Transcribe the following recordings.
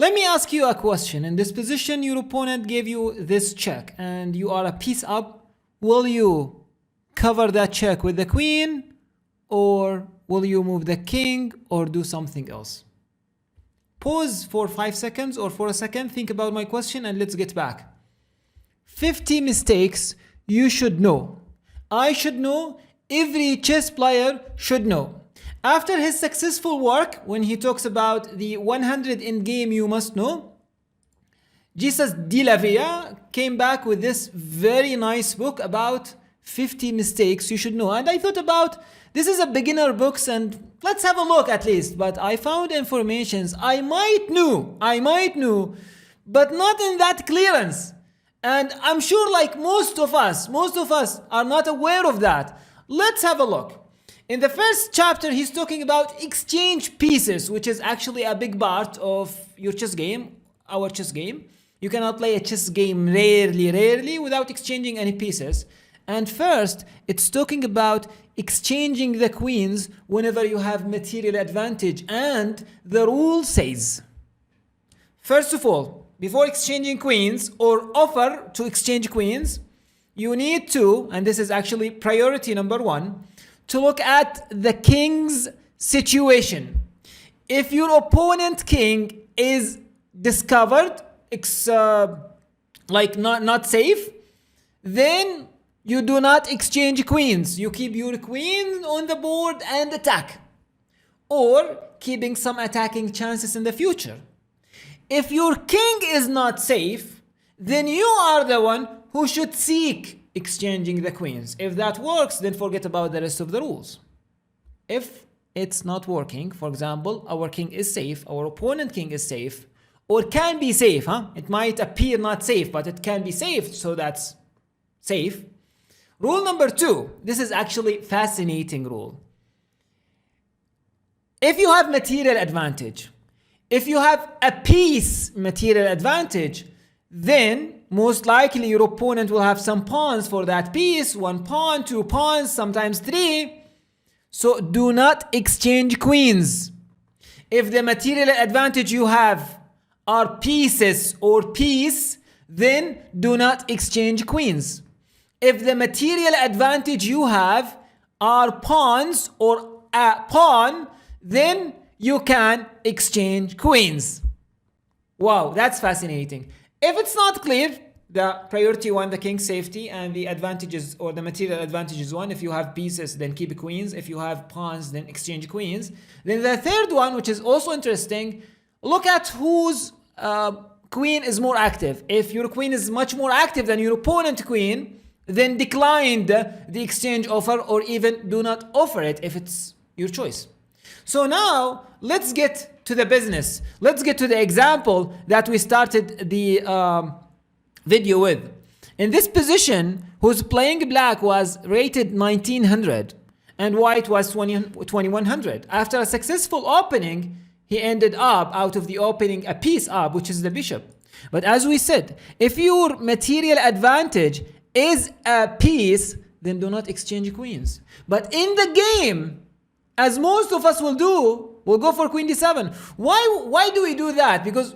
Let me ask you a question. In this position, your opponent gave you this check and you are a piece up. Will you cover that check with the queen, or will you move the king or do something else? Pause for 5 seconds or for a second. Think about my question and let's get back. 50 mistakes you should know. I should know. Every chess player should know. After his successful work, when he talks about the 100 in game you must know, 𝒔𝒐𝒖 came back with this very nice book about 50 mistakes you should know. And I thought about, this is a beginner books and let's have a look at least. But I found informations I might know, but not in that clearance. And I'm sure like most of us are not aware of that. Let's have a look. In the first chapter, he's talking about exchange pieces, which is actually a big part of your chess game, our chess game. You cannot play a chess game rarely without exchanging any pieces. And first, it's talking about exchanging the queens whenever you have material advantage. And the rule says, first of all, before exchanging queens or offer to exchange queens, you need to, and this is actually priority number 1, to look at the king's situation. If your opponent king is discovered, like not safe, then you do not exchange queens. You keep your queen on the board and attack, or keeping some attacking chances in the future. If your king is not safe, then you are the one who should seek exchanging the queens. If that works, then forget about the rest of the rules. If it's not working, for example, our king is safe, our opponent king is safe, or can be safe, it might appear not safe, but it can be safe, so that's safe. Rule number 2, this is actually fascinating rule. If you have material advantage, if you have a piece material advantage, then most likely your opponent will have some pawns for that piece, 1 pawn, 2 pawns, sometimes 3. So do not exchange queens. If the material advantage you have are pieces or piece, then do not exchange queens. If the material advantage you have are pawns or a pawn, then you can exchange queens. Wow, that's fascinating. If it's not clear, the priority 1, the king's safety, and the advantages or the material advantages 1. If you have pieces, then keep queens. If you have pawns, then exchange queens. Then the third one, which is also interesting, look at whose queen is more active. If your queen is much more active than your opponent queen, then decline the exchange offer, or even do not offer it if it's your choice. So now let's get to the business. Let's get to the example that we started the video with. In this position, who's playing black was rated 1900 and white was 2100. After a successful opening, he ended up out of the opening a piece up, which is the bishop. But as we said, if your material advantage is a piece, then do not exchange queens. But in the game, as most of us will do, we'll go for queen d7. Why do we do that? Because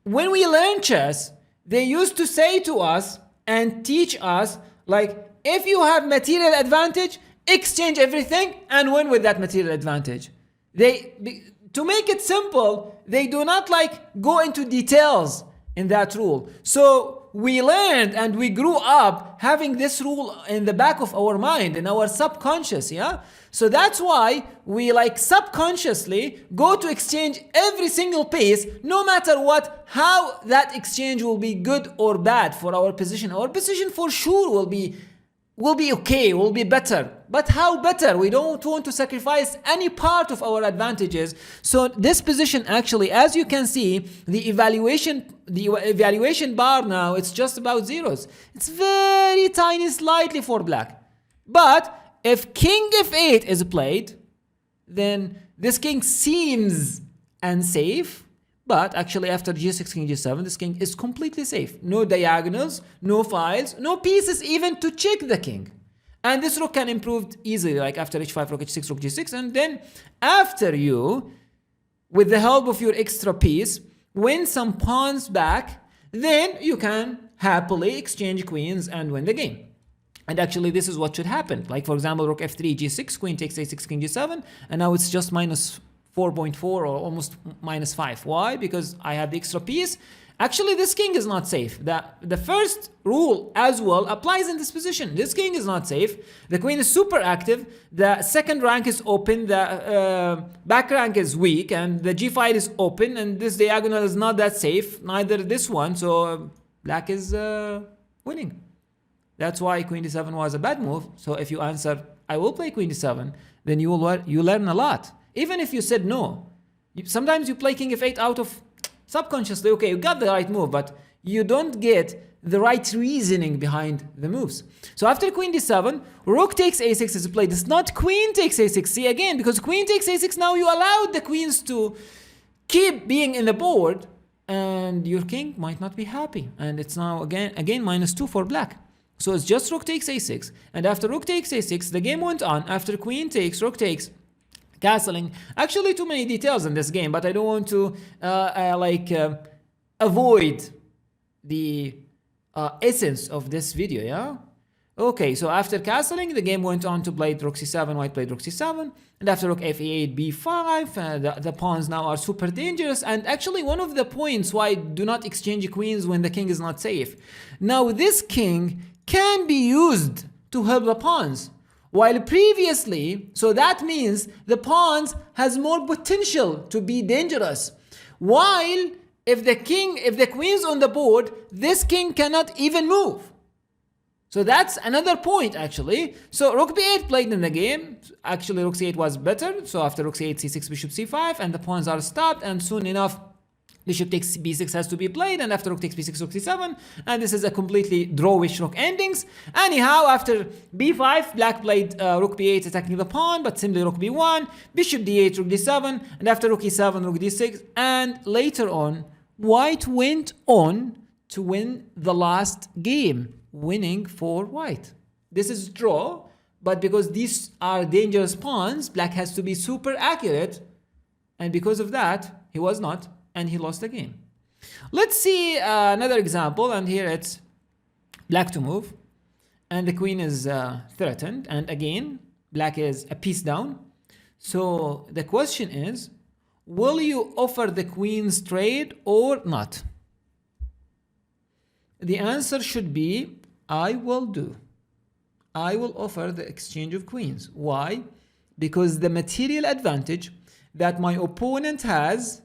when we learn chess, they used to say to us and teach us, like, if you have material advantage, exchange everything and win with that material advantage. To make it simple, they do not like go into details in that rule. So we learned and we grew up having this rule in the back of our mind, in our subconscious, yeah? So that's why we like subconsciously go to exchange every single piece, no matter what, how that exchange will be good or bad for our position. Our position for sure will be okay, will be better. But how better? We don't want to sacrifice any part of our advantages. So this position actually, as you can see, the evaluation bar now, it's just about zeros. It's very tiny, slightly for black. But if king f8 is played, then this king seems unsafe. But actually after g6, king g7, this king is completely safe. No diagonals, no files, no pieces even to check the king. And this rook can improve easily, like after h5, rook h6, rook g6. And then after you, with the help of your extra piece, win some pawns back, then you can happily exchange queens and win the game. And actually this is what should happen. Like for example, rook f3, g6, queen takes a6, king g7, and now it's just minus 4.4 or almost minus 5. Why? Because I have the extra piece. Actually, this king is not safe. The first rule as well applies in this position. This king is not safe. The queen is super active. The second rank is open. The back rank is weak. And the g5 is open. And this diagonal is not that safe. Neither this one. So black is winning. That's why queen d7 was a bad move. So if you answer, I will play queen d7, then you learn a lot. Even if you said no. Sometimes you play king f8 out of subconsciously, okay, you got the right move, but you don't get the right reasoning behind the moves. So after queen d7, rook takes a6 is played. It's not queen takes a6. See again, because queen takes a6, now you allowed the queens to keep being in the board, and your king might not be happy. And it's now again minus 2 for black. So it's just rook takes a6, and after rook takes a6, the game went on. After queen takes, rook takes, castling. Actually, too many details in this game, but I don't want to avoid the essence of this video, yeah? Okay, so after castling, the game went on to play rook c7, white played rook c7, and after rook f8, b5, the pawns now are super dangerous, and actually one of the points why do not exchange queens when the king is not safe. Now this king can be used to help the pawns. While previously, so that means the pawns has more potential to be dangerous. While if the queen's on the board, this king cannot even move. So that's another point actually. So rook b8 played in the game. Actually rook c8 was better. So after rook c8, c6, bishop c5, and the pawns are stopped, and soon enough bishop takes b6 has to be played, and after rook takes b6, rook c7, and this is a completely drawish rook endings. Anyhow, after b5, black played rook b8 attacking the pawn, but simply rook b1, bishop d8, rook d7, and after rook e7, rook d6, and later on, white went on to win the last game, winning for white. This is draw, but because these are dangerous pawns, black has to be super accurate, and because of that, he was not, and he lost the game. Let's see another example, and here it's black to move, and the queen is threatened, and again black is a piece down. So the question is, will you offer the queen's trade or not? The answer should be I will do. I will offer the exchange of queens. Why? Because the material advantage that my opponent has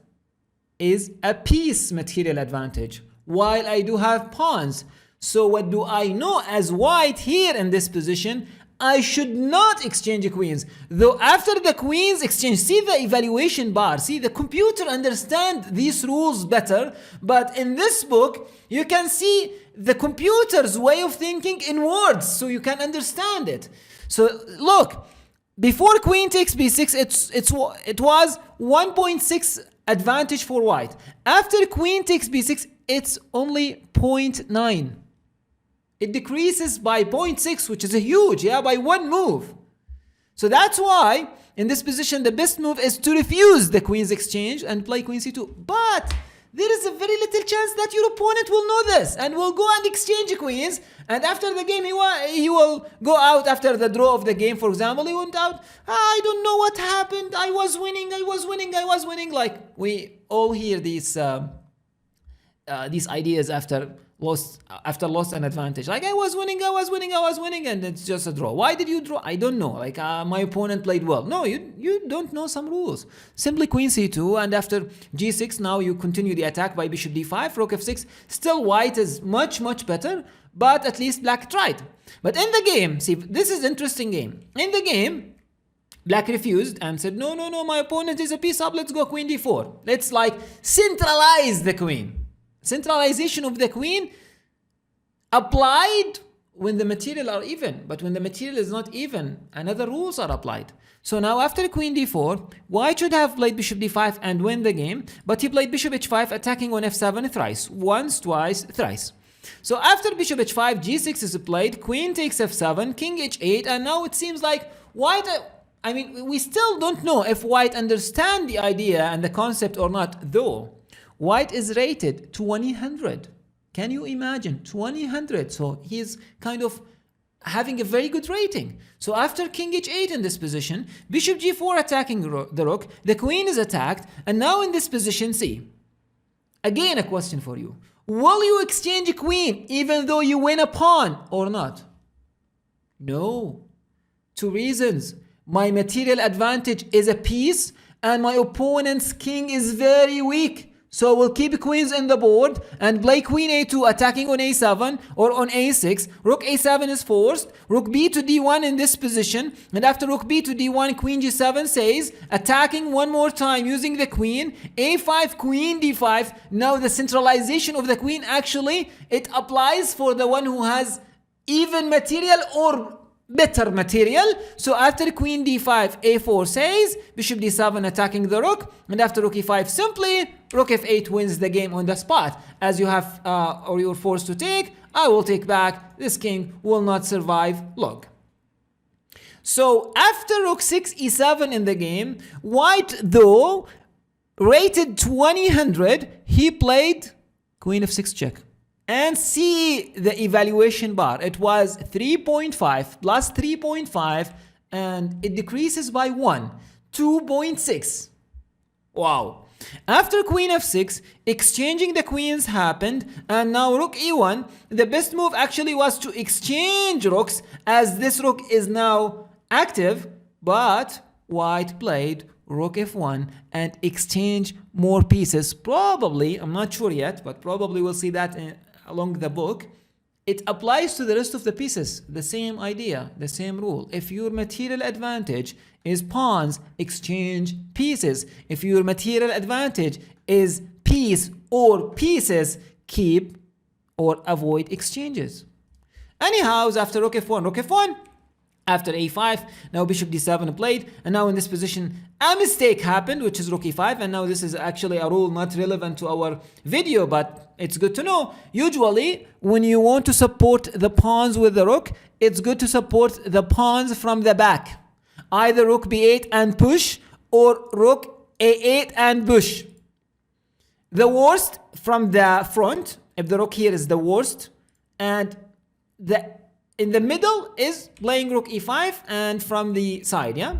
is a piece material advantage, while I do have pawns. So what do I know as white here in this position? I should not exchange queens. Though after the queens exchange, see the evaluation bar, see the computer understand these rules better, but in this book you can see the computer's way of thinking in words, so you can understand it. So look, before queen takes b6, it was 1.6 advantage for white. After queen takes b6, it's only 0.9. It decreases by 0.6, which is a huge, yeah, by one move. So that's why in this position the best move is to refuse the queen's exchange and play queen c2. But there is a very little chance that your opponent will know this and will go and exchange queens, and after the game he will go out after the draw of the game. For example, he went out, I don't know what happened, I was winning, like we all hear these ideas after loss and advantage, like I was winning, and it's just a draw. Why did you draw? I don't know, like my opponent played well. No, you don't know some rules. Simply queen c2, and after g6 now you continue the attack by bishop d5, rook f6. Still white is much better, but at least black tried. But in the game, see, this is interesting game. In the game, black refused and said, no, my opponent is a piece up, let's go queen d4. Let's like centralize the queen. Centralization of the queen applied when the material are even, but when the material is not even, another rules are applied. So now after queen d4, white should have played bishop d5 and win the game, but he played bishop h5 attacking on f7 thrice, once, twice, thrice. So after bishop h5, g6 is played, queen takes f7, king h8, and now it seems like white, I mean, we still don't know if white understand the idea and the concept or not, though. White is rated 2000. Can you imagine? 2000. So he's kind of having a very good rating. So after king h8 in this position, bishop g4 attacking the rook, the queen is attacked, and now in this position, see. Again, a question for you. Will you exchange a queen even though you win a pawn or not? No. Two reasons. My material advantage is a piece, and my opponent's king is very weak. So we'll keep queens in the board and play queen a2 attacking on a7 or on a6. Rook a7 is forced. Rook b to d1 in this position. And after rook b to d1, queen g7 says, attacking one more time using the queen. a5, queen d5. Now the centralization of the queen, actually, it applies for the one who has even material or better material. So after queen d5, a4 says, bishop d7 attacking the rook, and after rook e5, simply rook f8 wins the game on the spot. As you have or you're forced to take, I will take back. This king will not survive long. So after rook 6 e7 in the game, white, though rated 2000, he played queen f6 check. And see the evaluation bar. It was 3.5 plus 3.5, and it decreases by 1, 2.6. Wow. After queen f6, exchanging the queens happened, and now rook e1. The best move actually was to exchange rooks, as this rook is now active, but white played rook f1 and exchange more pieces. Probably, I'm not sure yet, but probably we'll see that along the book. It applies to the rest of the pieces. The same idea, the same rule. If your material advantage is pawns, exchange pieces. If your material advantage is piece or pieces, keep or avoid exchanges. Anyhow, after rook f1, after a5, now bishop d7 played, and now in this position a mistake happened, which is rook e5, and now this is actually a rule not relevant to our video, but it's good to know. Usually, when you want to support the pawns with the rook, it's good to support the pawns from the back. Either rook b8 and push, or rook a8 and push. The worst from the front, if the rook here is the worst, and in the middle is playing rook e5 and from the side, yeah?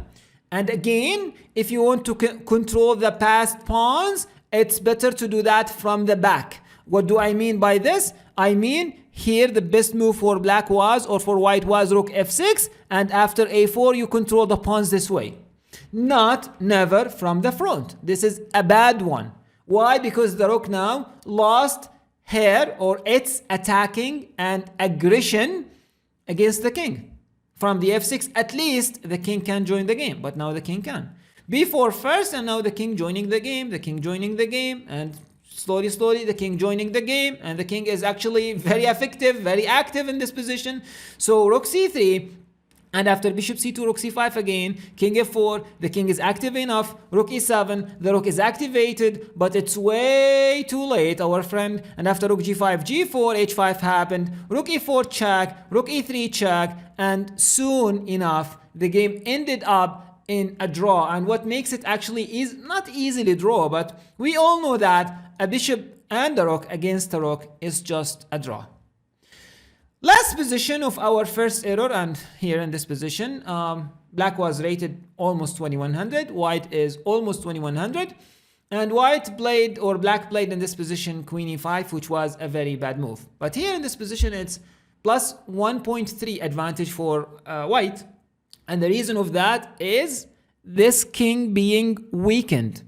And again, if you want to control the passed pawns, it's better to do that from the back. What do I mean by this? I mean, here the best move for black was, or for white was, rook f6, and after a4 you control the pawns this way. Never from the front. This is a bad one. Why? Because the rook now lost her or its attacking and aggression against the king. From the f6, at least the king can join the game, but now the king can. b4 first, and now the king joining the game, and slowly the king joining the game, and the king is actually very effective, very active in this position. So rook c3, and after bishop c2, rook c5 again, king f4, the king is active enough, rook e7, the rook is activated, but it's way too late, our friend. And after rook g5, g4, h5 happened, rook e4 check, rook e3 check, and soon enough, the game ended up in a draw. And what makes it actually is not easily draw, but we all know that a bishop and a rook against a rook is just a draw. Last position of our first error, and here in this position, black was rated almost 2100, white is almost 2100, and white played, or black played in this position queen e5, which was a very bad move. But here in this position, it's plus 1.3 advantage for white, and the reason of that is this king being weakened.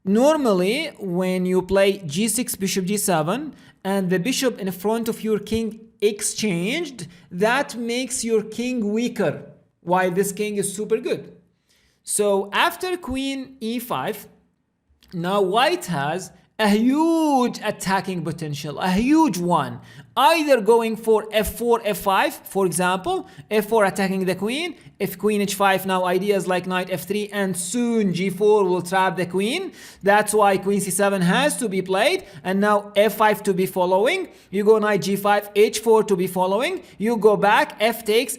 Normally, when you play g6, bishop g7, and the bishop in front of your king exchanged, that makes your king weaker, while this king is super good. So after queen e5, now white has a huge attacking potential, a huge one. Either going for f4, f5, for example, f4 attacking the queen. If queen h5, now ideas like knight f3, and soon g4 will trap the queen. That's why queen c7 has to be played, and now f5 to be following. You go knight g5, h4 to be following. You go back, f takes,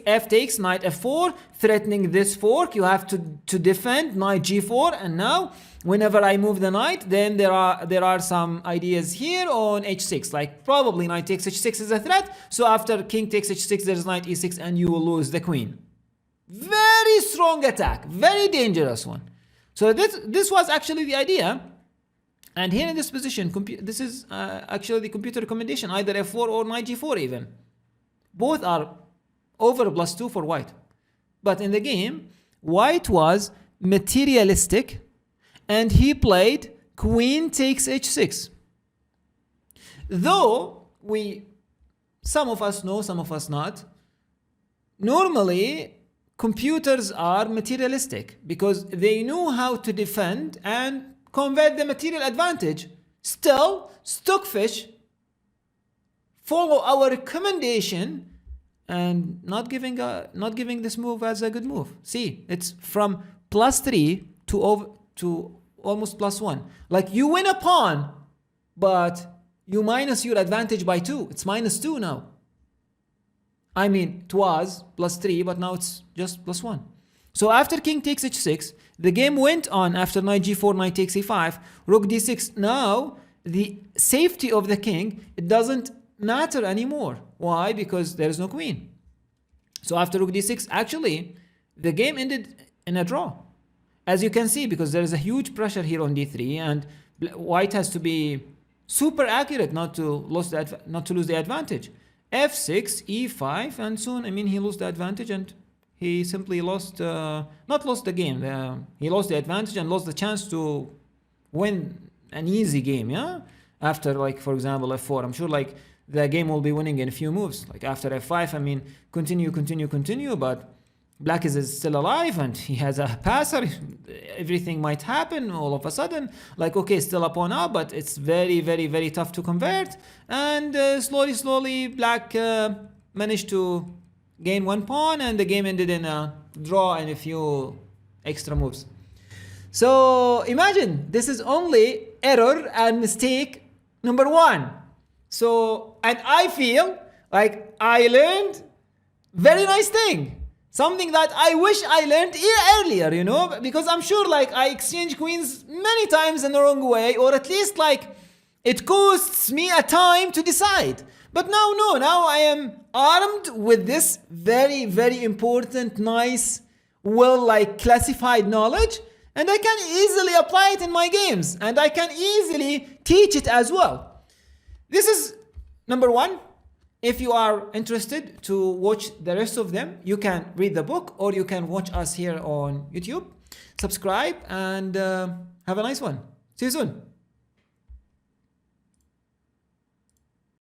knight f4, threatening this fork. You have to defend knight g4, and now whenever I move the knight, then there are some ideas here on h6, like probably knight takes h6 is a threat, so after king takes h6 there's knight e6 and you will lose the queen. Very strong attack, very dangerous one. So this was actually the idea. And here in this position, this is actually the computer recommendation, either f4 or knight g4 even. Both are over +2 for white. But in the game, white was materialistic and he played queen takes h6. Though some of us know, some of us not, normally computers are materialistic because they know how to defend and convert the material advantage. Still, Stockfish follow our recommendation and not giving this move as a good move. See, it's from +3 to almost +1. Like you win a pawn, but you minus your advantage by 2. It's -2 now. I mean, it was +3, but now it's just +1. So after king takes h6, the game went on after knight g4, knight takes e5, rook d6. Now, the safety of the king, it doesn't matter anymore. Why? Because there is no queen. So after rook d6, actually, the game ended in a draw. As you can see, because there is a huge pressure here on d3, and white has to be super accurate not to lose the advantage. f6, e5, and soon, I mean, he lost the advantage and he simply lost, not lost the game, he lost the advantage and lost the chance to win an easy game, yeah? After, like, for example, f4, I'm sure, like, the game will be winning in a few moves. Like, after f5, I mean, continue, but black is still alive and he has a passer. Everything might happen all of a sudden. Like, okay, still a pawn up, but it's very tough to convert. And slowly, black managed to gain 1 pawn, and the game ended in a draw and a few extra moves. So imagine, this is only error and mistake number 1. So, and I feel like I learned very nice thing. Something that I wish I learned earlier, you know, because I'm sure like I exchanged queens many times in the wrong way, or at least like it costs me a time to decide. But now, no, now I am armed with this very important, nice, well, like classified knowledge, and I can easily apply it in my games, and I can easily teach it as well. This is number 1. If you are interested to watch the rest of them, you can read the book or you can watch us here on YouTube. Subscribe and have a nice one. See you soon.